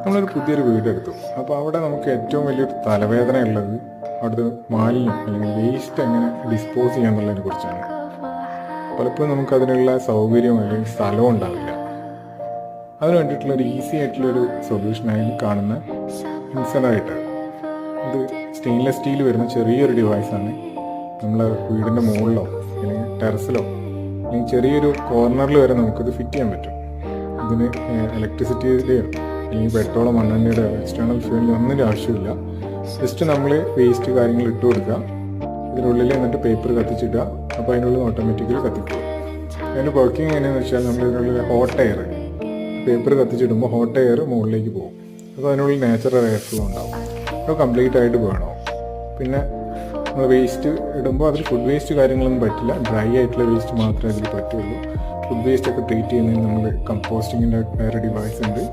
നമ്മളൊരു പുതിയൊരു വീടെടുത്തു. അപ്പോൾ അവിടെ നമുക്ക് ഏറ്റവും വലിയൊരു തലവേദന ഉള്ളത് അവിടുത്തെ മാലിന്യം അല്ലെങ്കിൽ വേസ്റ്റ് എങ്ങനെ ഡിസ്പോസ് ചെയ്യാൻ എന്നുള്ളതിനെ കുറിച്ചാണ്. പലപ്പോഴും നമുക്കതിനുള്ള സൗകര്യം അല്ലെങ്കിൽ സ്ഥലവും ഉണ്ടാവില്ല. അതിന് വേണ്ടിയിട്ടുള്ളൊരു ഈസി ആയിട്ടുള്ളൊരു സൊല്യൂഷനായി കാണുന്ന ഇൻസെൻഡറേറ്റർ. ഇത് സ്റ്റെയിൻലെസ് സ്റ്റീൽ വരുന്ന ചെറിയൊരു ഡിവൈസാണ്. നമ്മളെ വീടിൻ്റെ മുകളിലോ അല്ലെങ്കിൽ ടെറസിലോ അല്ലെങ്കിൽ ചെറിയൊരു കോർണറിൽ വരെ നമുക്കിത് ഫിറ്റ് ചെയ്യാൻ പറ്റും. ഇതിന് ഇലക്ട്രിസിറ്റിയുടെയോ അല്ലെങ്കിൽ പെട്രോളോ മണ്ണെണ്ണയുടെ എക്സ്റ്റേണൽ ഫ്യൂലിൻ്റെ ഒന്നിൻ്റെ ആവശ്യമില്ല. ജസ്റ്റ് നമ്മൾ വേസ്റ്റ് കാര്യങ്ങൾ ഇട്ട് കൊടുക്കുക, ഇതിനുള്ളിൽ എന്നിട്ട് പേപ്പർ കത്തിച്ചിടുക. അപ്പോൾ അതിനുള്ളിൽ ഓട്ടോമാറ്റിക്കലി കത്തിക്കും. അതിൻ്റെ വർക്കിംഗ് എങ്ങനെയാണെന്ന് വെച്ചാൽ നമ്മൾ ഇതിനുള്ളിൽ ഹോട്ട് എയർ പേപ്പർ കത്തിച്ചിടുമ്പോൾ ഹോട്ട് എയർ മുകളിലേക്ക് പോകും. അപ്പോൾ അതിനുള്ളിൽ നാച്ചുറൽ എയർ ഫ്ലോ ഉണ്ടാവും. അപ്പോൾ കംപ്ലീറ്റ് ആയിട്ട് വേണോ. പിന്നെ നമ്മൾ വേസ്റ്റ് ഇടുമ്പോൾ അതിൽ ഫുഡ് വേസ്റ്റ് കാര്യങ്ങളൊന്നും പറ്റില്ല. ഡ്രൈ ആയിട്ടുള്ള വേസ്റ്റ് മാത്രമേ അതിൽ പറ്റുള്ളൂ. ഫുഡ് വേസ്റ്റ് ഒക്കെ ട്രീറ്റ് ചെയ്യുന്നതിന് നമ്മൾ കമ്പോസ്റ്റിങ്ങിൻ്റെ വേറെ ഡിവൈസ് ഉണ്ട്.